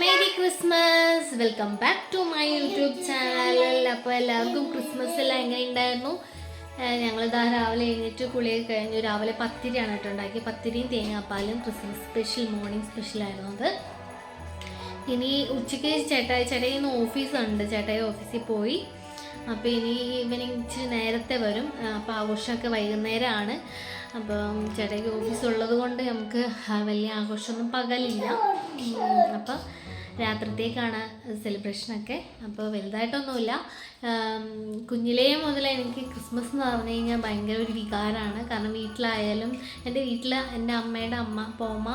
Mary Christmas. Welcome back to my YouTube channel. അപ്പോൾ എല്ലാവർക്കും Christmas എല്ലാം എങ്ങനെയുണ്ടായിരുന്നു? ഞങ്ങളിതാ രാവിലെ എഴുന്നേറ്റ് കുളിയൊക്കെ കഴിഞ്ഞു. രാവിലെ പത്തിരിയാണ് കേട്ടോ ഉണ്ടാക്കി. പത്തിരിയും തേങ്ങാപ്പാലും ക്രിസ്മസ് സ്പെഷ്യൽ, മോർണിംഗ് സ്പെഷ്യലായിരുന്നു അത്. ഇനി ഉച്ചയ്ക്ക് ചേട്ടായി ഓഫീസുണ്ട്, ചേട്ടായി ഓഫീസിൽ പോയി. അപ്പോൾ ഇനി ഈവനിങ് ഇച്ചിരി നേരത്തെ വരും. അപ്പോൾ ആഘോഷമൊക്കെ വൈകുന്നേരമാണ്. അപ്പം ചേട്ടായിക്ക് ഓഫീസ് ഉള്ളത് കൊണ്ട് നമുക്ക് വലിയ ആഘോഷമൊന്നും പകലില്ല. അപ്പോൾ രാത്രിത്തേക്കാണ് സെലിബ്രേഷനൊക്കെ. അപ്പോൾ വലുതായിട്ടൊന്നുമില്ല. കുഞ്ഞിലേ മുതൽ എനിക്ക് ക്രിസ്മസ് എന്ന് പറഞ്ഞു കഴിഞ്ഞാൽ ഭയങ്കര ഒരു വികാരമാണ്. കാരണം വീട്ടിലായാലും എൻ്റെ അമ്മയുടെ അമ്മ പോമ്മ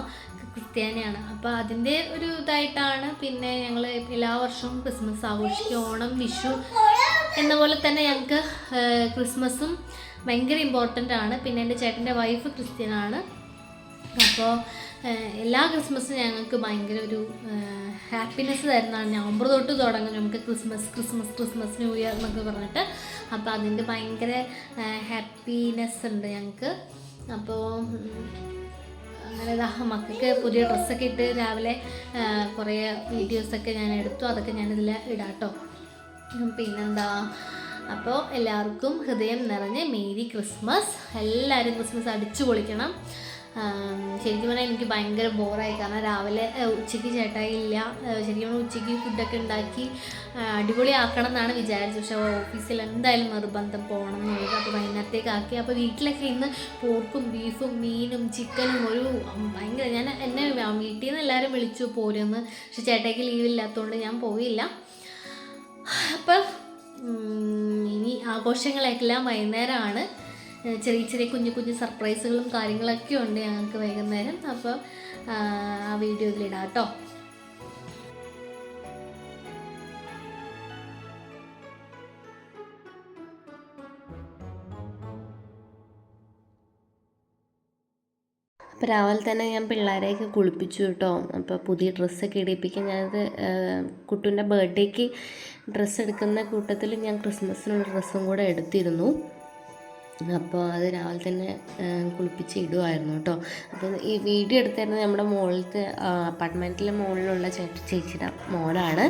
ക്രിസ്ത്യാനിയാണ്. അപ്പോൾ അതിൻ്റെ ഒരു ഇതായിട്ടാണ് പിന്നെ ഞങ്ങൾ എല്ലാ വർഷവും ക്രിസ്മസ് ആഘോഷിക്കും. ഓണം, വിഷു എന്ന പോലെ തന്നെ ഞങ്ങൾക്ക് ക്രിസ്മസും ഭയങ്കര ഇമ്പോർട്ടൻ്റ് ആണ്. പിന്നെ എൻ്റെ ചേട്ടൻ്റെ വൈഫ് ക്രിസ്ത്യനാണ്. അപ്പോൾ എല്ലാ ക്രിസ്മസും ഞങ്ങൾക്ക് ഭയങ്കര ഒരു ഹാപ്പിനെസ് തരുന്നതാണ്. നവംബർ തൊട്ട് തുടങ്ങും നമുക്ക് ക്രിസ്മസ് ന്യൂ ഇയർ എന്നൊക്കെ പറഞ്ഞിട്ട്. അപ്പോൾ അതിൻ്റെ ഭയങ്കര ഹാപ്പിനെസ് ഉണ്ട് ഞങ്ങൾക്ക്. അപ്പോൾ അങ്ങനെ മക്കൾക്ക് പുതിയ ഡ്രസ്സൊക്കെ ഇട്ട് രാവിലെ കുറേ വീഡിയോസൊക്കെ ഞാൻ എടുത്തു. അതൊക്കെ ഞാനിതിൽ ഇടാം കേട്ടോ. പിന്നെന്താ, അപ്പോൾ എല്ലാവർക്കും ഹൃദയം നിറഞ്ഞ് മേരി ക്രിസ്മസ്. എല്ലാവരും ക്രിസ്മസ് അടിച്ചു പൊളിക്കണം. ശരിക്കും പറഞ്ഞാൽ എനിക്ക് ഭയങ്കര ബോറായി. കാരണം രാവിലെ ഉച്ചയ്ക്ക് ചേട്ടായി ഇല്ല. ശരിക്കും പറഞ്ഞാൽ ഉച്ചയ്ക്ക് ഫുഡൊക്കെ ഉണ്ടാക്കി അടിപൊളിയാക്കണം എന്നാണ് വിചാരിച്ചത്. പക്ഷേ ഓഫീസിൽ എന്തായാലും നിർബന്ധം പോകണം എന്നുള്ളത്. അപ്പോൾ വൈകുന്നേരത്തേക്ക് ആക്കി. അപ്പോൾ വീട്ടിലൊക്കെ ഇന്ന് പോർക്കും ബീഫും മീനും ചിക്കനും ഒരു ഭയങ്കര, എന്നെ വീട്ടിൽ നിന്ന് എല്ലാവരും വിളിച്ചു പോരുമെന്ന്. പക്ഷെ ചേട്ടായിക്ക് ലീവില്ലാത്തതുകൊണ്ട് ഞാൻ പോയില്ല. അപ്പം ഇനി ആഘോഷങ്ങളെല്ലാം വൈകുന്നേരമാണ്. ചെറിയ കുഞ്ഞു സർപ്രൈസുകളും കാര്യങ്ങളൊക്കെ ഉണ്ട് ഞങ്ങൾക്ക് വൈകുന്നേരം. അപ്പോൾ ആ വീഡിയോ ഇതിലിടാം കേട്ടോ. അപ്പോൾ രാവിലെ തന്നെ ഞാൻ പിള്ളേരെയൊക്കെ കുളിപ്പിച്ചു കേട്ടോ. അപ്പോൾ പുതിയ ഡ്രസ്സൊക്കെ ഇടിപ്പിക്കാൻ ഞാനത് കുട്ടൂൻ്റെ ബർത്ത്ഡേക്ക് ഡ്രസ്സ് എടുക്കുന്ന കൂട്ടത്തിൽ ഞാൻ ക്രിസ്മസിനുള്ള ഡ്രസ്സും കൂടെ എടുത്തിരുന്നു. അപ്പോൾ അത് രാവിലെ തന്നെ കുളിപ്പിച്ച് ഇടുമായിരുന്നു കേട്ടോ. അപ്പോൾ ഈ വീഡിയോ എടുത്തായിരുന്നു നമ്മുടെ മുകളിലത്തെ അപ്പാർട്ട്മെൻറ്റിലെ മുകളിലുള്ള ചേച്ചിയുടെ മോനാണ്.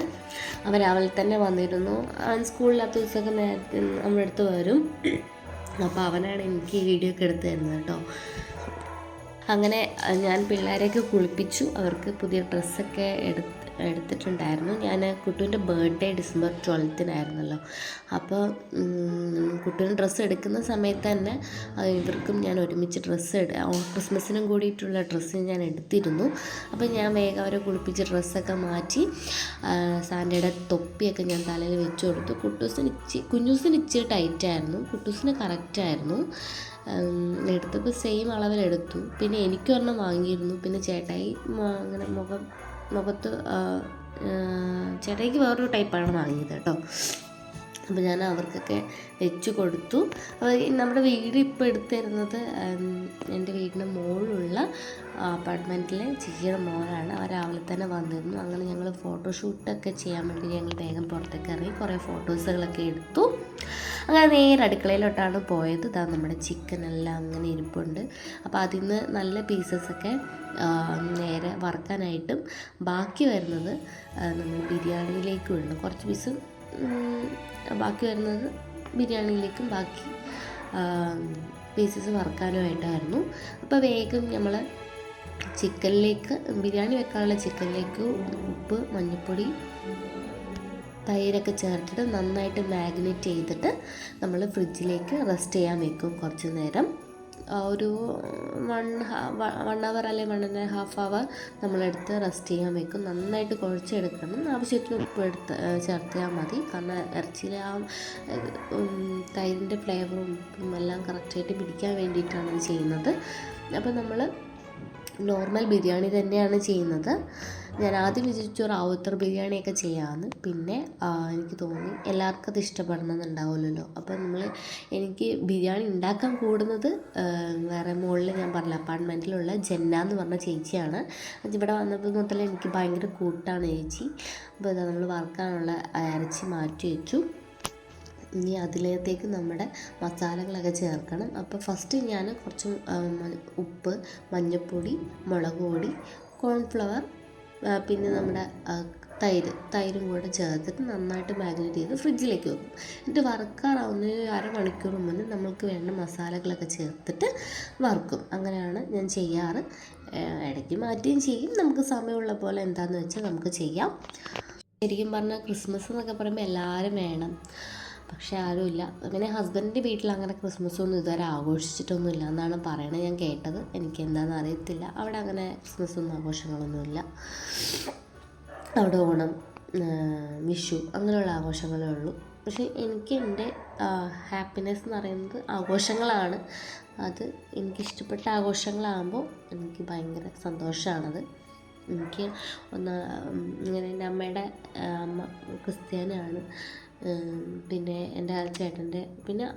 അവൻ രാവിലെ തന്നെ വന്നിരുന്നു. അവൻ സ്കൂളില്ലാത്ത ദിവസമൊക്കെ നേരത്തെ നമ്മുടെ അടുത്ത് വരും. അപ്പോൾ അവനാണ് എനിക്ക് ഈ വീഡിയോ ഒക്കെ എടുത്തു തരുന്നത് കേട്ടോ. അങ്ങനെ ഞാൻ പിള്ളേരെയൊക്കെ കുളിപ്പിച്ചു. അവർക്ക് പുതിയ ഡ്രസ്സൊക്കെ എടുത്തിട്ടുണ്ടായിരുന്നു. ഞാൻ കുട്ടുവിൻ്റെ ബർത്ത്ഡേ ഡിസംബർ 12-നായിരുന്നല്ലോ. അപ്പോൾ കുട്ടുവിന് ഡ്രസ്സ് എടുക്കുന്ന സമയത്ത് തന്നെ ഇവർക്കും ഞാൻ ഒരുമിച്ച് ക്രിസ്മസിനും കൂടിയിട്ടുള്ള ഡ്രസ്സ് ഞാൻ എടുത്തിരുന്നു. അപ്പോൾ ഞാൻ വേഗം അവരെ കുളിപ്പിച്ച് ഡ്രസ്സൊക്കെ മാറ്റി സാൻഡയുടെ തൊപ്പിയൊക്കെ ഞാൻ തലയിൽ വെച്ച് കൊടുത്തു. കുഞ്ഞൂസിന് ഇച്ചിരി ടൈറ്റായിരുന്നു, കുട്ടൂസിന് കറക്റ്റായിരുന്നു. എടുത്തപ്പോൾ സെയിം അളവിലെടുത്തു. പിന്നെ എനിക്കൊരെണ്ണം വാങ്ങിയിരുന്നു. പിന്നെ ചേട്ടായി അങ്ങനെ മുഖത്ത് ചേട്ടായിക്ക് വേറൊരു ടൈപ്പാണ് വാങ്ങിയത് കേട്ടോ. അപ്പോൾ ഞാൻ അവർക്കൊക്കെ വെച്ച് കൊടുത്തു. അപ്പോൾ നമ്മുടെ വീട് ഇപ്പോൾ എടുത്തിരുന്നത് എൻ്റെ വീടിൻ്റെ മുകളിലുള്ള അപ്പാർട്ട്മെൻറ്റിലെ ചേച്ചിയുടെ മോനാണ്. അവർ രാവിലെ തന്നെ വന്നിരുന്നു. അങ്ങനെ ഞങ്ങൾ ഫോട്ടോഷൂട്ടൊക്കെ ചെയ്യാൻ വേണ്ടി ഞങ്ങൾ വേഗം പുറത്തേക്ക് ഇറങ്ങി കുറേ ഫോട്ടോസുകളൊക്കെ എടുത്തു. അങ്ങനെ നേരെ അടുക്കളയിലോട്ടാണ് പോയത്. ഇതാ നമ്മുടെ ചിക്കനെല്ലാം അങ്ങനെ ഇരിപ്പുണ്ട്. അപ്പോൾ അതിൽ നിന്ന് നല്ല പീസസൊക്കെ നേരെ വറുക്കാനായിട്ടും ബാക്കി വരുന്നത് നമ്മൾ ബിരിയാണിയിലേക്കും ഇടണം. കുറച്ച് പീസ് ബാക്കി വരുന്നത് ബിരിയാണിയിലേക്കും ബാക്കി പീസസ് വറുക്കാനുമായിട്ടായിരുന്നു. അപ്പോൾ വേഗം നമ്മൾ ബിരിയാണി വെക്കാനുള്ള ചിക്കനിലേക്ക് ഉപ്പ്, മഞ്ഞൾപ്പൊടി, തൈരൊക്കെ ചേർത്തിട്ട് നന്നായിട്ട് മാഗ്നേറ്റ് ചെയ്തിട്ട് നമ്മൾ ഫ്രിഡ്ജിലേക്ക് റെസ്റ്റ് ചെയ്യാൻ വെക്കും കുറച്ച് നേരം. ഒരു 1 അവർ അല്ലെങ്കിൽ 1.5 അവർ നമ്മളെടുത്ത് റെസ്റ്റ് ചെയ്യാൻ വെക്കും. നന്നായിട്ട് കുഴച്ചെടുക്കണം. ആവശ്യത്തിന് ഉപ്പ് ചേർത്താൽ മതി. കാരണം ഇറച്ചിയിലെ ആ തൈരിൻ്റെ ഫ്ലേവറും ഉപ്പും എല്ലാം കറക്റ്റായിട്ട് പിടിക്കാൻ വേണ്ടിയിട്ടാണ് ഇത് ചെയ്യുന്നത്. അപ്പോൾ നമ്മൾ നോർമൽ ബിരിയാണി തന്നെയാണ് ചെയ്യുന്നത്. ഞാൻ ആദ്യം വിചാരിച്ചു റാവുത്തർ ബിരിയാണിയൊക്കെ ചെയ്യാമെന്ന്. പിന്നെ എനിക്ക് തോന്നി എല്ലാവർക്കും അത് ഇഷ്ടപ്പെടണമെന്നുണ്ടാവുമല്ലോ. അപ്പോൾ എനിക്ക് ബിരിയാണി ഉണ്ടാക്കാൻ കൂടുന്നത് വേറെ മുകളിൽ ഞാൻ പറഞ്ഞില്ല അപ്പാർട്ട്മെൻറ്റിലുള്ള ജന്ന എന്ന് പറഞ്ഞ ചേച്ചിയാണ്. ഇവിടെ വന്നപ്പോൾ മുതൽ എനിക്ക് ഭയങ്കര കൂട്ടാണ് ചേച്ചി. അപ്പോൾ നമ്മൾ വറുക്കാനുള്ള ഇറച്ചി മാറ്റി വെച്ചു. ഇനി അതിലേക്ക് നമ്മുടെ മസാലകളൊക്കെ ചേർക്കണം. അപ്പോൾ ഫസ്റ്റ് ഞാൻ കുറച്ച് ഉപ്പ്, മഞ്ഞൾപ്പൊടി, മുളക് പൊടി, കോൺഫ്ലവർ, പിന്നെ നമ്മുടെ തൈരും കൂടെ ചേർത്തിട്ട് നന്നായിട്ട് മാരിനേറ്റ് ചെയ്ത് ഫ്രിഡ്ജിലേക്ക് വെക്കും. എന്നിട്ട് വറുക്കാറാവുന്ന അരമണിക്കൂർ മുന്നേ നമ്മൾക്ക് വേണ്ട മസാലകളൊക്കെ ചേർത്തിട്ട് വറുക്കും. അങ്ങനെയാണ് ഞാൻ ചെയ്യാറ്. ഇടയ്ക്ക് മാറ്റുകയും ചെയ്യും. നമുക്ക് സമയമുള്ള പോലെ എന്താണെന്ന് വെച്ചാൽ നമുക്ക് ചെയ്യാം. ശരിക്കും പറഞ്ഞാൽ ക്രിസ്മസ് എന്നൊക്കെ പറയുമ്പോൾ എല്ലാവരും വേണം, പക്ഷേ ആരുമില്ല. അങ്ങനെ ഹസ്ബൻഡിൻ്റെ വീട്ടിൽ അങ്ങനെ ക്രിസ്മസ് ഒന്നും ഇതുവരെ ആഘോഷിച്ചിട്ടൊന്നുമില്ല എന്നാണ് പറയണത്, ഞാൻ കേട്ടത്. എനിക്ക് എന്താണെന്ന് അറിയത്തില്ല. അവിടെ അങ്ങനെ ക്രിസ്മസ് ഒന്നും ആഘോഷങ്ങളൊന്നുമില്ല. അവിടെ ഓണം, വിഷു അങ്ങനെയുള്ള ആഘോഷങ്ങളേ ഉള്ളൂ. പക്ഷേ എനിക്ക് എൻ്റെ ഹാപ്പിനെസ് എന്ന് പറയുന്നത് ആഘോഷങ്ങളാണ്. അത് എനിക്കിഷ്ടപ്പെട്ട ആഘോഷങ്ങളാകുമ്പോൾ എനിക്ക് ഭയങ്കര സന്തോഷമാണത്. എനിക്ക് ഇങ്ങനെ എൻ്റെ അമ്മയുടെ അമ്മ ക്രിസ്ത്യാനിയാണ്, പിന്നെ എൻ്റെ ചേട്ടൻ്റെ പിന്നെ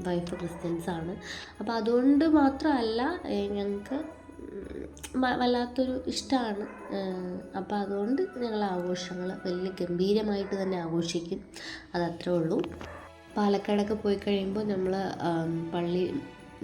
വൈഫ് ക്രിസ്ത്യൻസാണ്. അപ്പോൾ അതുകൊണ്ട് മാത്രമല്ല ഞങ്ങൾക്ക് വല്ലാത്തൊരു ഇഷ്ടമാണ്. അപ്പോൾ അതുകൊണ്ട് ഞങ്ങൾ ആഘോഷങ്ങൾ വലിയ ഗംഭീരമായിട്ട് തന്നെ ആഘോഷിക്കും. അതത്രേ ഉള്ളൂ. പാലക്കാടൊക്കെ പോയി കഴിയുമ്പോൾ നമ്മൾ പള്ളി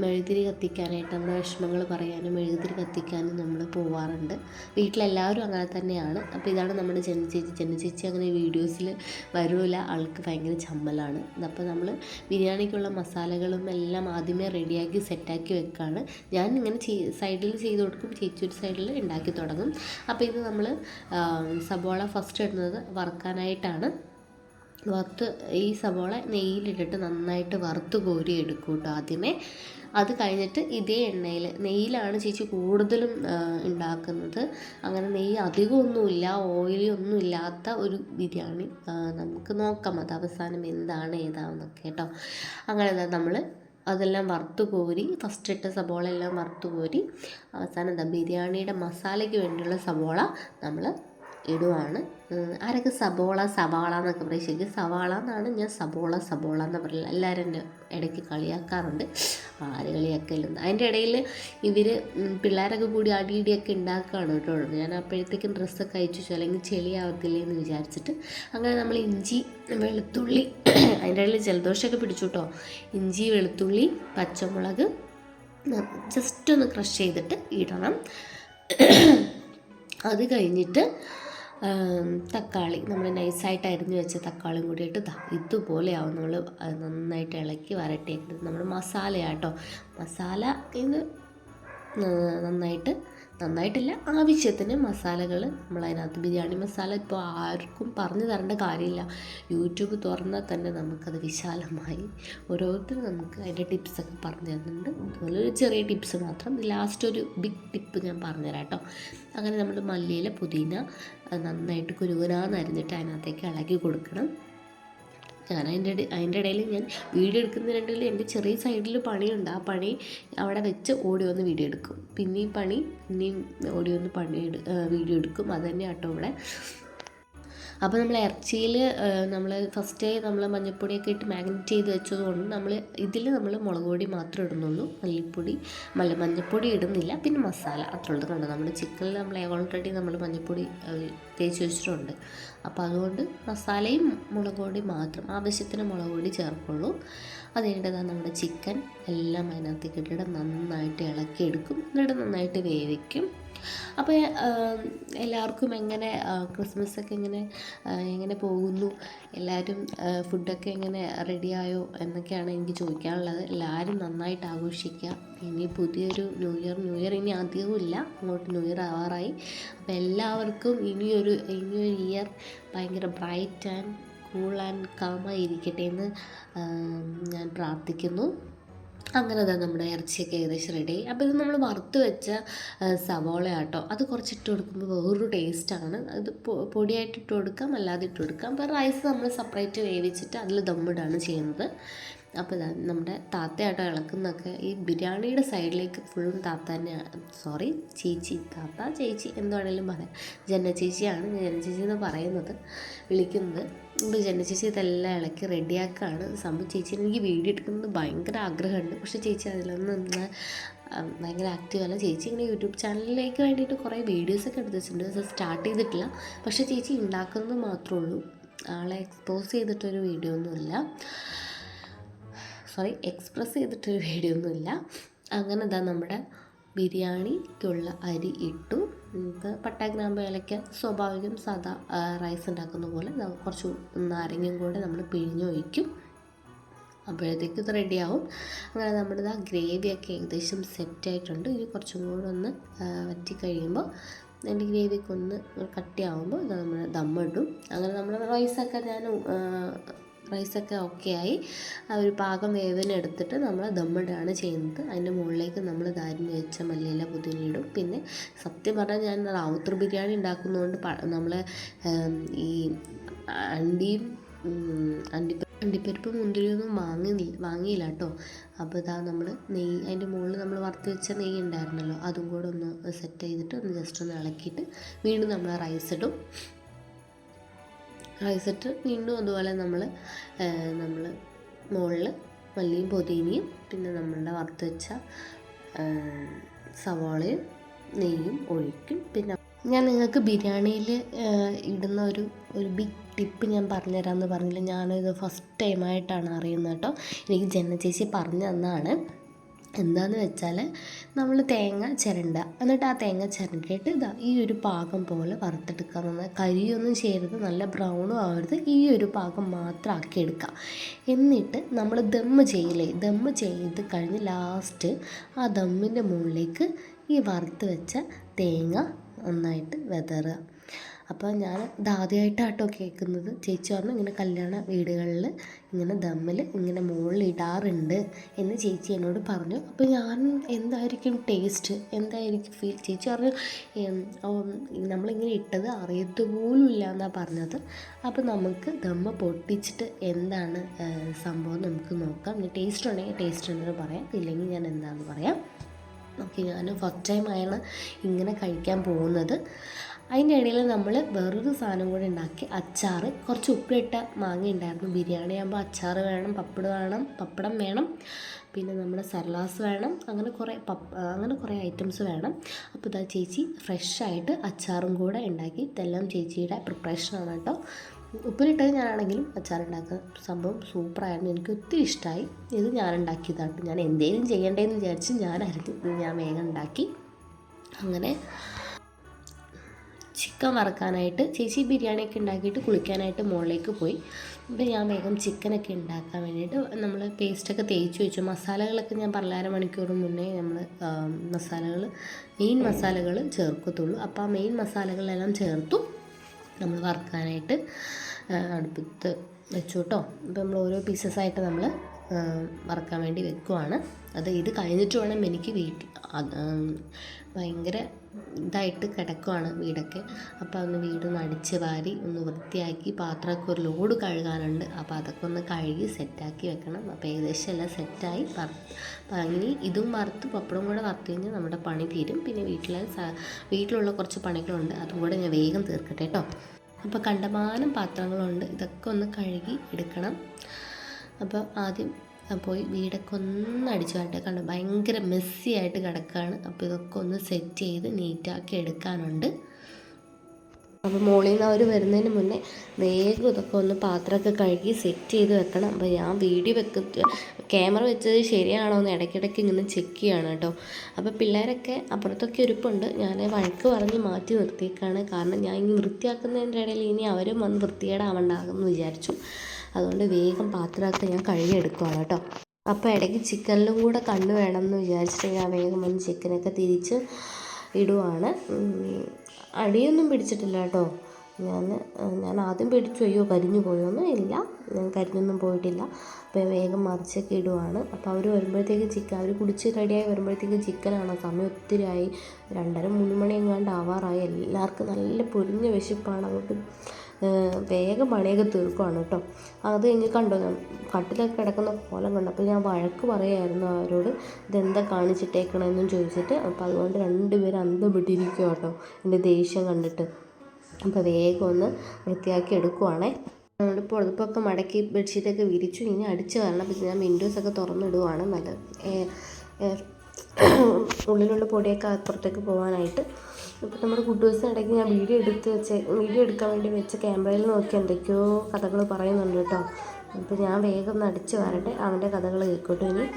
മെഴുകുതിരി കത്തിക്കാനായിട്ട് നമ്മുടെ വിഷമങ്ങൾ പറയാനും മെഴുകുതിരി കത്തിക്കാനും നമ്മൾ പോവാറുണ്ട്. വീട്ടിലെല്ലാവരും അങ്ങനെ തന്നെയാണ്. അപ്പോൾ ഇതാണ് നമ്മുടെ ജനചേച്ചി അങ്ങനെ വീഡിയോസിൽ വരില്ല, ആൾക്ക് ഭയങ്കര ചമ്മലാണ്. അപ്പോൾ നമ്മൾ ബിരിയാണിക്കുള്ള മസാലകളും എല്ലാം ആദ്യമേ റെഡിയാക്കി സെറ്റാക്കി വെക്കുകയാണ്. ഞാൻ ഇങ്ങനെ സൈഡിൽ ചെയ്ത് കൊടുക്കും, ചേച്ചി ഒരു സൈഡിൽ ഉണ്ടാക്കി തുടങ്ങും. അപ്പോൾ ഇത് നമ്മൾ സബോള ഫസ്റ്റ് ഇടുന്നത് വറുക്കാനായിട്ടാണ്. ഈ സവോള നെയ്യിലിട്ടിട്ട് നന്നായിട്ട് വറുത്ത് കോരി എടുക്കും കേട്ടോ ആദ്യമേ. അത് കഴിഞ്ഞിട്ട് ഇതേ എണ്ണയിൽ, നെയ്യിലാണ് ചേച്ചി കൂടുതലും ഉണ്ടാക്കുന്നത്. അങ്ങനെ നെയ്യ് അധികമൊന്നുമില്ല, ഓയിലൊന്നും ഇല്ലാത്ത ഒരു ബിരിയാണി നമുക്ക് നോക്കാം അത് അവസാനം എന്താണ് ഏതാണെന്നൊക്കെ കേട്ടോ. അങ്ങനെ നമ്മൾ അതെല്ലാം വറുത്ത് കോരി, ഫസ്റ്റ് ഇട്ട സവോള എല്ലാം വറുത്ത് കോരി അവസാനം ബിരിയാണിയുടെ മസാലയ്ക്ക് വേണ്ടിയുള്ള സവോള നമ്മൾ ഇടുവാണ്. ആരൊക്കെ സവാള എന്നൊക്കെ പറയും, ശരിക്കും സവാള എന്നാണ്, ഞാൻ സബോള എന്ന് പറയില്ല. എല്ലാവരും എൻ്റെ ഇടയ്ക്ക് കളിയാക്കാറുണ്ട്. ആര് കളിയാക്കലുണ്ട്. അതിൻ്റെ ഇടയിൽ ഇവർ പിള്ളേരൊക്കെ കൂടി അടിയിടിയൊക്കെ ഉണ്ടാക്കുകയാണ് കേട്ടോ. ഞാൻ അപ്പോഴത്തേക്കും ഡ്രസ്സൊക്കെ അയച്ചു വെച്ചു, അല്ലെങ്കിൽ ചെളിയാവത്തില്ലേ എന്ന് വിചാരിച്ചിട്ട്. അങ്ങനെ നമ്മൾ ഇഞ്ചി, വെളുത്തുള്ളി, അതിൻ്റെ ഇടയിൽ ജലദോഷമൊക്കെ പിടിച്ചു കേട്ടോ. ഇഞ്ചി, വെളുത്തുള്ളി, പച്ചമുളക് ജസ്റ്റ് ഒന്ന് ക്രഷ് ചെയ്തിട്ട് ഇടണം. അത് കഴിഞ്ഞിട്ട് തക്കാളി, നമ്മൾ നൈസായിട്ട് അരിഞ്ഞ് വെച്ച തക്കാളിയും കൂടി ഇട്ട് ഇതുപോലെയാവും. നമ്മൾ നന്നായിട്ട് ഇളക്കി വരട്ടിയെടുത്ത് നമ്മൾ മസാലയാട്ടോ. മസാല ഇത് നന്നായിട്ടില്ല, ആവശ്യത്തിന് മസാലകൾ നമ്മളതിനകത്ത്. ബിരിയാണി മസാല ഇപ്പോൾ ആർക്കും പറഞ്ഞു തരേണ്ട കാര്യമില്ല. യൂട്യൂബ് തുറന്നാൽ തന്നെ നമുക്കത് വിശാലമായി ഓരോരുത്തരും നമുക്ക് അതിൻ്റെ ടിപ്സൊക്കെ പറഞ്ഞു തരുന്നുണ്ട്. അതുപോലെ ഒരു ചെറിയ ടിപ്സ് മാത്രം, ലാസ്റ്റ് ഒരു ബിഗ് ടിപ്പ് ഞാൻ പറഞ്ഞുതരാം കേട്ടോ. അങ്ങനെ നമ്മൾ മല്ലിയില, പുതിന നന്നായിട്ട് കുരുകുരാന്ന് അരിഞ്ഞിട്ട് അതിനകത്തേക്ക് ഇളക്കി കൊടുക്കണം. ഞാൻ അതിൻ്റെ ഇടയിൽ ഞാൻ വീഡിയോ എടുക്കുന്നതിനിടയിൽ എൻ്റെ ചെറിയ സൈഡിൽ പണിയുണ്ട്. ആ പണി അവിടെ വെച്ച് ഓടി വന്ന് വീഡിയോ എടുക്കും. പിന്നെയും ഓടി വന്ന് വീഡിയോ എടുക്കും. അത് തന്നെ കേട്ടോ ഇവിടെ. അപ്പോൾ നമ്മൾ ഇറച്ചിയിൽ നമ്മൾ ഫസ്റ്റേ നമ്മൾ മഞ്ഞൾപ്പൊടിയൊക്കെ ഇട്ട് മാഗ്നേറ്റ് ചെയ്ത് വെച്ചതുകൊണ്ട് നമ്മൾ മുളക് പൊടി മാത്രമേ ഇടുന്നുള്ളൂ, മഞ്ഞൾപ്പൊടി ഇടുന്നില്ല. പിന്നെ മസാല അത്ര ഉള്ളത് കണ്ടോ. നമ്മുടെ ചിക്കനിൽ നമ്മൾ ഓൾറെഡി നമ്മൾ മഞ്ഞൾപ്പൊടി തേച്ച് വെച്ചിട്ടുണ്ട്. അപ്പോൾ അതുകൊണ്ട് മസാലയും മുളക് പൊടി മാത്രം, ആവശ്യത്തിന് മുളക് പൊടി ചേർക്കുള്ളൂ. അത് കഴിഞ്ഞിട്ട് നമ്മുടെ ചിക്കൻ എല്ലാം അതിനകത്തേക്ക് ഇട്ടിട്ട് നന്നായിട്ട് ഇളക്കിയെടുക്കും. എന്നിട്ട് നന്നായിട്ട് വേവിക്കും. അപ്പോൾ എല്ലാവർക്കും ക്രിസ്മസൊക്കെ എങ്ങനെ പോകുന്നു, എല്ലാവരും ഫുഡൊക്കെ എങ്ങനെ റെഡിയായോ എന്നൊക്കെയാണ് എനിക്ക് ചോദിക്കാനുള്ളത്. എല്ലാവരും നന്നായിട്ട് ആഘോഷിക്കുക. ഇനി പുതിയൊരു ന്യൂ ഇയർ ഇനി അധികമില്ല, അങ്ങോട്ട് ന്യൂ ഇയർ ആവാറായി. അപ്പോൾ എല്ലാവർക്കും ഇനിയൊരു ഇയർ ഭയങ്കര ബ്രൈറ്റ് ആൻഡ് കൂൾ ആൻഡ് കാമായി ഇരിക്കട്ടെ എന്ന് ഞാൻ പ്രാർത്ഥിക്കുന്നു. അങ്ങനെ തന്നെ നമ്മുടെ ഇറച്ചിയൊക്കെ ഏകദേശം റെഡി. അപ്പോൾ ഇത് നമ്മൾ വറുത്ത് വെച്ച സവോള ആട്ടോ. അത് കുറച്ചിട്ട് കൊടുക്കുമ്പോൾ വേറൊരു ടേസ്റ്റാണ്. അത് പൊടിയായിട്ട് ഇട്ട് കൊടുക്കാം, അല്ലാതെ ഇട്ട് കൊടുക്കാം. അപ്പോൾ റൈസ് നമ്മൾ സെപ്പറേറ്റ് വേവിച്ചിട്ട് അതിൽ ദമ്മിടാണ് ചെയ്യുന്നത്. അപ്പോൾ നമ്മുടെ താത്തയാട്ടോ ഇളക്കുന്നതൊക്കെ. ഈ ബിരിയാണിയുടെ സൈഡിലേക്ക് ഫുള്ളും താത്ത തന്നെയാണ്, ചേച്ചി എന്താണെങ്കിലും പറയാം. ജനചേച്ചിയാണ്, ജനചേച്ചി എന്ന് വിളിക്കുന്നത്. ഇപ്പോൾ ജനചേച്ചി ഇതെല്ലാം ഇളക്കി റെഡിയാക്കുകയാണ്. സംഭവം ചേച്ചി എനിക്ക് വീഡിയോ എടുക്കുന്നത് ഭയങ്കര ആഗ്രഹമുണ്ട്, പക്ഷേ ചേച്ചി അതിലൊന്നും ഭയങ്കര ആക്റ്റീവല്ല. ചേച്ചി ഇങ്ങനെ യൂട്യൂബ് ചാനലിലേക്ക് വേണ്ടിയിട്ട് കുറേ വീഡിയോസൊക്കെ എടുത്ത് വെച്ചിട്ടുണ്ട്, സ്റ്റാർട്ട് ചെയ്തിട്ടില്ല. പക്ഷേ ചേച്ചി ഉണ്ടാക്കുന്നത് മാത്രമേ ഉള്ളൂ. ആളെ എക്സ്പ്രസ് ചെയ്തിട്ടൊരു വീഡിയോ ഒന്നുമില്ല. അങ്ങനെ ഇതാ നമ്മുടെ ബിരിയാണിക്കുള്ള അരി ഇട്ടു. ഇപ്പോൾ പട്ട, ഗ്രാമ്പ്, ഏലക്ക സ്വാഭാവികം സാദാ റൈസ് ഉണ്ടാക്കുന്ന പോലെ കുറച്ച് നാരങ്ങയും കൂടെ നമ്മൾ പിഴിഞ്ഞൊഴിക്കും. അപ്പോഴത്തേക്കും ഇത് റെഡിയാവും. അങ്ങനെ നമ്മുടെ ഗ്രേവിയൊക്കെ ഏകദേശം സെറ്റായിട്ടുണ്ട്. ഇനി കുറച്ചും കൂടെ ഒന്ന് വറ്റി കഴിയുമ്പോൾ അതിൻ്റെ ഗ്രേവിയൊക്കെ ഒന്ന് കട്ടിയാവുമ്പോൾ ഇത് നമ്മൾ ദമ്മിടും. അങ്ങനെ നമ്മൾ റൈസൊക്കെ ഓക്കെ ആയി ഒരു പാകം വേവിനെടുത്തിട്ട് നമ്മൾ ദമ്മിടുകയാണ് ചെയ്യുന്നത്. അതിൻ്റെ മുകളിലേക്ക് നമ്മൾ അരിഞ്ഞ് വെച്ച മല്ലിയില, പുതിന ഇടും. പിന്നെ സത്യം പറഞ്ഞാൽ ഞാൻ റാവുത്തർ ബിരിയാണി ഉണ്ടാക്കുന്നതുകൊണ്ട് നമ്മൾ ഈ അണ്ടിപ്പരിപ്പ് മുന്തിരിയൊന്നും വാങ്ങിയില്ല കേട്ടോ. അപ്പോൾ ഇതാ നമ്മൾ നെയ്യ് അതിൻ്റെ മുകളിൽ നമ്മൾ വറുത്ത് വെച്ച നെയ്യ് ഉണ്ടായിരുന്നല്ലോ, അതും കൂടെ ഒന്ന് സെറ്റ് ചെയ്തിട്ട് ഒന്ന് ജസ്റ്റ് ഒന്ന് ഇളക്കിയിട്ട് വീണ്ടും നമ്മൾ റൈസ് ഇട്ട് വീണ്ടും അതുപോലെ നമ്മൾ മുകളിൽ മല്ലിയും പുതിനയും പിന്നെ നമ്മളുടെ വറുത്ത് വെച്ച സവാളയും നെയ്യും ഒഴിക്കും. പിന്നെ ഞാൻ നിങ്ങൾക്ക് ബിരിയാണിയിൽ ഇടുന്ന ഒരു ബിഗ് ടിപ്പ് ഞാൻ പറഞ്ഞുതരാമെന്ന് പറഞ്ഞില്ല. ഞാനിത് ഫസ്റ്റ് ടൈമായിട്ടാണ് അറിയുന്നത് കേട്ടോ. എനിക്ക് ജന ചേച്ചി പറഞ്ഞു തന്നതാണ്. എന്താണെന്ന് വെച്ചാൽ നമ്മൾ തേങ്ങ ചിരണ്ടുക, എന്നിട്ട് ആ തേങ്ങ ചിരണ്ടിയിട്ട് ഇതാ ഈ ഒരു പാകം പോലെ വറുത്തെടുക്കുക. നന്നായി കരിയൊന്നും ചെയ്യരുത്, നല്ല ബ്രൗണും ആവരുത്, ഈ ഒരു പാകം മാത്രം ആക്കിയെടുക്കുക. എന്നിട്ട് നമ്മൾ ദമ്മ് ചെയ്ത് കഴിഞ്ഞ് ലാസ്റ്റ് ആ ദമ്മിൻ്റെ മുകളിലേക്ക് ഈ വറുത്ത് വെച്ച തേങ്ങ നന്നായിട്ട് വിതറുക. അപ്പോൾ ഞാൻ ഇതാദ്യമായിട്ടാട്ടോ കേൾക്കുന്നത്. ചേച്ചി പറഞ്ഞു ഇങ്ങനെ കല്യാണ വീടുകളിൽ ഇങ്ങനെ ദമ്മിൽ ഇങ്ങനെ മുകളിൽ ഇടാറുണ്ട് എന്ന് ചേച്ചി എന്നോട് പറഞ്ഞു. അപ്പോൾ ഞാൻ എന്തായിരിക്കും ടേസ്റ്റ്, എന്തായിരിക്കും ഫീൽ, ചേച്ചി പറഞ്ഞു നമ്മളിങ്ങനെ ഇട്ടത് അറിയത്തുപോലുമില്ല എന്നാണ് പറഞ്ഞത്. അപ്പോൾ നമുക്ക് ദമ്മ് പൊട്ടിച്ചിട്ട് എന്താണ് സംഭവം നമുക്ക് നോക്കാം. ടേസ്റ്റ് ഉണ്ടെങ്കിൽ ടേസ്റ്റ് ഉണ്ടെന്ന് പറയാം, ഇല്ലെങ്കിൽ ഞാൻ എന്താണെന്ന് പറയാം. ഓക്കെ, ഞാൻ ഫസ്റ്റ് ടൈമാണ് ഇങ്ങനെ കഴിക്കാൻ പോകുന്നത്. അതിൻ്റെ ഇടയിൽ നമ്മൾ വേറൊരു സാധനം കൂടെ ഉണ്ടാക്കി, അച്ചാർ. കുറച്ച് ഉപ്പിലിട്ട മാങ്ങ ഉണ്ടായിരുന്നു. ബിരിയാണി ആകുമ്പോൾ അച്ചാർ വേണം, പപ്പടം വേണം, പിന്നെ നമ്മുടെ സലാസ് വേണം, അങ്ങനെ കുറേ ഐറ്റംസ് വേണം. അപ്പോൾ ഇതാ ചേച്ചി ഫ്രഷായിട്ട് അച്ചാറും കൂടെ ഉണ്ടാക്കി. ഇതെല്ലാം ചേച്ചിയുടെ പ്രിപ്പറേഷനാണ് കേട്ടോ. ഉപ്പിലിട്ടത് ഞാനാണെങ്കിലും അച്ചാർ ഉണ്ടാക്കുന്ന സംഭവം സൂപ്പറായിരുന്നു, എനിക്ക് ഒത്തിരി ഇഷ്ടമായി. ഇത് ഞാൻ ഉണ്ടാക്കിയതാട്ടോ. ഞാൻ എന്തെങ്കിലും ചെയ്യണ്ടേന്ന് വിചാരിച്ച് ഞാൻ വേഗം ഉണ്ടാക്കി. അങ്ങനെ ചിക്കൻ വറക്കാനായിട്ട് ചേച്ചി ബിരിയാണിയൊക്കെ ഉണ്ടാക്കിയിട്ട് കുളിക്കാനായിട്ട് മുകളിലേക്ക് പോയി. അപ്പോൾ ഞാൻ വേഗം ചിക്കനൊക്കെ ഉണ്ടാക്കാൻ വേണ്ടിയിട്ട് നമ്മൾ പേസ്റ്റൊക്കെ തേച്ച് വെച്ചു. മസാലകളൊക്കെ ഞാൻ 12 മണിക്കൂർ മുന്നേ നമ്മൾ മെയിൻ മസാലകൾ ചേർക്കത്തുള്ളൂ. അപ്പോൾ ആ മെയിൻ മസാലകളെല്ലാം ചേർത്തു നമ്മൾ വറുക്കാനായിട്ട് അടുപ്പത്ത് വെച്ചു കേട്ടോ. അപ്പോൾ നമ്മൾ ഓരോ പീസസായിട്ട് നമ്മൾ വറുക്കാൻ വേണ്ടി വെക്കുവാണ്. ഇത് കഴിഞ്ഞിട്ട് വേണം എനിക്ക് ഭയങ്കര ഇതായിട്ട് കിടക്കുവാണ് വീടൊക്കെ. അപ്പോൾ ഒന്ന് വീടൊന്ന് അടിച്ച് വാരി ഒന്ന് വൃത്തിയാക്കി, പാത്രമൊക്കെ ഒരു ലോഡ് കഴുകാനുണ്ട്. അപ്പോൾ അതൊക്കെ ഒന്ന് കഴുകി സെറ്റാക്കി വെക്കണം. അപ്പോൾ ഏകദേശം എല്ലാം സെറ്റായി. ഇനി ഇതും വറുത്ത് പപ്പടം കൂടെ വറുത്ത് കഴിഞ്ഞാൽ നമ്മുടെ പണി തീരും. പിന്നെ വീട്ടിലുള്ള കുറച്ച് പണികളുണ്ട്, അതും കൂടെ ഞാൻ വേഗം തീർക്കട്ടെ കേട്ടോ. അപ്പോൾ കണ്ടമാനം പാത്രങ്ങളുണ്ട്, ഇതൊക്കെ ഒന്ന് കഴുകി എടുക്കണം. അപ്പോൾ ആദ്യം പോയി വീടൊക്കെ ഒന്ന് അടിച്ചു വാട്ടെ. കണ്ടു ഭയങ്കര മെസ്സി ആയിട്ട് കിടക്കുകയാണ്. അപ്പോൾ ഇതൊക്കെ ഒന്ന് സെറ്റ് ചെയ്ത് നീറ്റാക്കി എടുക്കാനുണ്ട്. അപ്പോൾ മോളിൽ നിന്ന് അവർ വരുന്നതിന് മുന്നേ വേഗം ഇതൊക്കെ ഒന്ന് പാത്രമൊക്കെ കഴുകി സെറ്റ് ചെയ്ത് വെക്കണം. അപ്പോൾ ഞാൻ ക്യാമറ വെച്ചത് ശരിയാണോ എന്ന് ഇടയ്ക്കിടയ്ക്ക് ഇങ്ങനെ ചെക്ക് ചെയ്യണം കേട്ടോ. അപ്പോൾ പിള്ളേരൊക്കെ അപ്പുറത്തൊക്കെ ഇരിപ്പുണ്ട്. ഞാൻ വഴക്ക് പറഞ്ഞ് മാറ്റി നിർത്തിയേക്കാണ്. കാരണം ഞാൻ ഇനി വൃത്തിയാക്കുന്നതിൻ്റെ ഇടയിൽ ഇനി അവരും വന്ന് വൃത്തികേടാവണ്ടാകുമെന്ന് വിചാരിച്ചു. അതുകൊണ്ട് വേഗം പാത്രമൊക്കെ ഞാൻ കഴുകിയെടുക്കുകയാണ് കേട്ടോ. അപ്പോൾ ഇടയ്ക്ക് ചിക്കനിലും കൂടെ കണ്ണ് വേണമെന്ന് വിചാരിച്ചിട്ട് ഞാൻ വേഗം വന്ന് ചിക്കനൊക്കെ തിരിച്ച് ഇടുവാണ്. അടിയൊന്നും പിടിച്ചിട്ടില്ല കേട്ടോ. ഞാൻ ആദ്യം പിടിച്ചു, അയ്യോ കരിഞ്ഞു പോയോന്നും ഇല്ല, ഞാൻ കരിഞ്ഞൊന്നും പോയിട്ടില്ല. അപ്പോൾ വേഗം മറിച്ചൊക്കെ ഇടുവാണ്. അപ്പോൾ അവർ വരുമ്പോഴത്തേക്ക് അവർ കുടിച്ച് റെഡിയായി വരുമ്പോഴത്തേക്ക് ചിക്കനാണ്. സമയം ഒത്തിരി ആയി, 2:30-3 മണി എങ്ങാണ്ട് ആവാറായി. എല്ലാവർക്കും നല്ല പൊരിഞ്ഞ വിശപ്പാണ്. അങ്ങോട്ട് വേഗം പണിയൊക്കെ തീർക്കുവാണ് കേട്ടോ. അത് കഴിഞ്ഞ് കണ്ടോ കട്ടിലൊക്കെ കിടക്കുന്ന കോലം കണ്ടു. അപ്പോൾ ഞാൻ വഴക്ക് പറയുമായിരുന്നു അവരോട്, ഇതെന്താ കാണിച്ചിട്ടേക്കണമെന്നും ചോദിച്ചിട്ട്. അപ്പോൾ അതുകൊണ്ട് 2 പേരും അന്തം വിട്ടിരിക്കുക കേട്ടോ എൻ്റെ ദേഷ്യം കണ്ടിട്ട്. അപ്പോൾ വേഗം ഒന്ന് വൃത്തിയാക്കി എടുക്കുവാണേ. അതുകൊണ്ട് പുറത്തൊക്കെ മടക്കി ബെഡ്ഷീറ്റൊക്കെ വിരിച്ചു. ഇനി അടിച്ച് വരണം. പിന്നെ ഞാൻ വിൻഡോസൊക്കെ തുറന്നിടുവാണ്. നല്ല ഉള്ളിലുള്ള പൊടിയൊക്കെ പുറത്തേക്ക് പോകാനായിട്ട്. ഇപ്പോൾ നമ്മുടെ കുട്ടൂസിനിടയ്ക്ക് ഞാൻ വീഡിയോ എടുക്കാൻ വേണ്ടി വെച്ച ക്യാമറയിൽ നോക്കി എന്തൊക്കെയോ കഥകൾ പറയുന്നുണ്ട് കേട്ടോ. അപ്പോൾ ഞാൻ വേഗം ഒന്ന് അടിച്ച് വരട്ടെ, അവൻ്റെ കഥകൾ കേൾക്കട്ടെ ഇനി.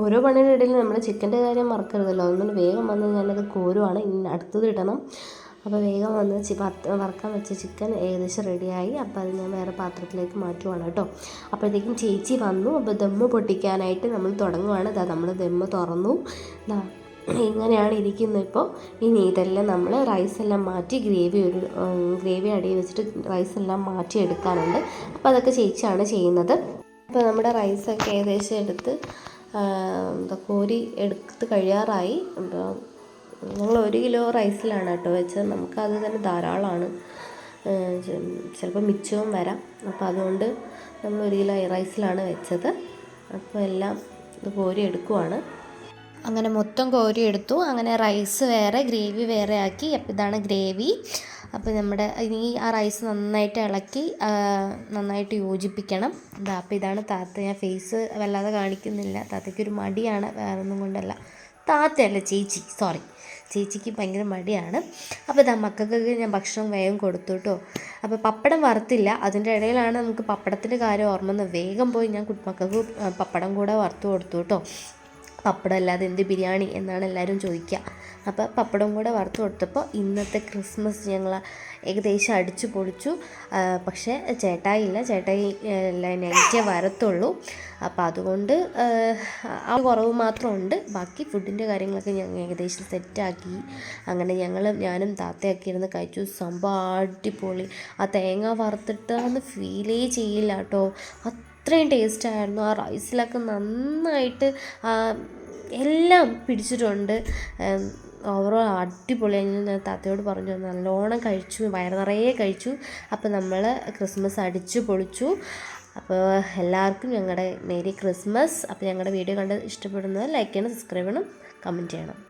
ഓരോ പണിയുടെ ഇടയിൽ നമ്മൾ ചിക്കൻ്റെ കാര്യം മറക്കരുതല്ലോ. അതുകൊണ്ട് വേഗം വന്ന് ഞാനത് കോരുവാണ്. ഇനി അടുത്തത് ഇടണം. അപ്പോൾ വേഗം വന്ന് വറുക്കാൻ വെച്ച ചിക്കൻ ഏകദേശം റെഡിയായി. അപ്പോൾ അത് ഞാൻ വേറെ പാത്രത്തിലേക്ക് മാറ്റുവാണ് കേട്ടോ. അപ്പോഴത്തേക്കും ചേച്ചി വന്നു. അപ്പോൾ ദമ്മ് പൊട്ടിക്കാനായിട്ട് നമ്മൾ തുടങ്ങുവാണ്. ഇതാ നമ്മൾ ദമ്മ് തുറന്നു. ഇങ്ങനെയാണ് ഇരിക്കുന്നത് ഇപ്പോൾ. ഇനി ഇതെല്ലാം നമ്മൾ റൈസെല്ലാം മാറ്റി ഗ്രേവി അടിയിൽ വെച്ചിട്ട് റൈസെല്ലാം മാറ്റി എടുക്കാനുണ്ട്. അപ്പോൾ അതൊക്കെ ചേച്ചിയാണ് ചെയ്യുന്നത്. അപ്പോൾ നമ്മുടെ റൈസൊക്കെ ഏകദേശം എടുത്ത് കോരി എടുത്ത് കഴിയാറായി. അപ്പോൾ ഞങ്ങൾ 1 കിലോ റൈസിലാണ് കേട്ടോ വെച്ചത്. നമുക്കത് തന്നെ ധാരാളമാണ്, ചിലപ്പോൾ മിച്ചവും വരാം. അപ്പോൾ അതുകൊണ്ട് നമ്മൾ 1 കിലോ റൈസിലാണ് വെച്ചത്. അപ്പോൾ എല്ലാം ഇത് കോരി എടുക്കുവാണ്. അങ്ങനെ മൊത്തം കോരി എടുത്തു. അങ്ങനെ റൈസ് വേറെ ഗ്രേവി വേറെ ആക്കി. അപ്പോൾ ഇതാണ് ഗ്രേവി. അപ്പോൾ നമ്മുടെ ഇനി ആ റൈസ് നന്നായിട്ട് ഇളക്കി നന്നായിട്ട് യോജിപ്പിക്കണം. അപ്പോൾ ഇതാണ് താത്ത. ഞാൻ ഫേസ് വല്ലാതെ കാണിക്കുന്നില്ല, താത്തയ്ക്കൊരു മടിയാണ്, വേറൊന്നും കൊണ്ടല്ല. താത്തയല്ല, ചേച്ചിക്ക് ഭയങ്കര മടിയാണ്. അപ്പോൾ ഇതാ മക്കൾക്കൊക്കെ ഞാൻ ഭക്ഷണം വേഗം കൊടുത്തു കേട്ടോ. അപ്പോൾ പപ്പടം വറുത്തില്ല, അതിൻ്റെ ഇടയിലാണ് നമുക്ക് പപ്പടത്തിൻ്റെ കാര്യം ഓർമ്മ വന്ന് വേഗം പോയി ഞാൻ മക്കൾക്ക് പപ്പടം കൂടെ വറുത്ത് കൊടുത്തു കേട്ടോ. പപ്പടം അല്ലാതെ എന്ത് ബിരിയാണി എന്നാണ് എല്ലാവരും ചോദിക്കുക. അപ്പോൾ പപ്പടം കൂടെ വറുത്ത് കൊടുത്തപ്പോൾ ഇന്നത്തെ ക്രിസ്മസ് ഞങ്ങൾ ഏകദേശം അടിച്ചു പൊളിച്ചു. പക്ഷേ ചേട്ടായി നൈറ്റേ വരത്തുള്ളൂ. അപ്പോൾ അതുകൊണ്ട് ആ കുറവ് മാത്രമുണ്ട്. ബാക്കി ഫുഡിൻ്റെ കാര്യങ്ങളൊക്കെ ഞങ്ങൾ ഏകദേശം സെറ്റാക്കി. അങ്ങനെ ഞാനും താത്തയൊക്കെ ഇരുന്ന് കഴിച്ചു. സംഭവം അടിപൊളി. ആ തേങ്ങ വറുത്തിട്ടാന്ന് ഫീലേ ചെയ്യില്ല കേട്ടോ. അത്രയും ടേസ്റ്റായിരുന്നു. ആ റൈസിലൊക്കെ നന്നായിട്ട് എല്ലാം പിടിച്ചിട്ടുണ്ട്. ഓവറോൾ അടിപൊളിയായി. ഞാൻ താത്തയോട് പറഞ്ഞു നല്ലോണം കഴിച്ചു, വയറ് നിറയെ കഴിച്ചു. അപ്പോൾ നമ്മൾ ക്രിസ്മസ് അടിച്ചു പൊളിച്ചു. അപ്പോൾ എല്ലാവർക്കും ഞങ്ങളുടെ മേരി ക്രിസ്മസ്. അപ്പോൾ ഞങ്ങളുടെ വീഡിയോ കണ്ട് ഇഷ്ടപ്പെടുന്നത് ലൈക്ക് ചെയ്യണം, സബ്സ്ക്രൈബ് ചെയ്യണം, കമൻറ്റ് ചെയ്യണം.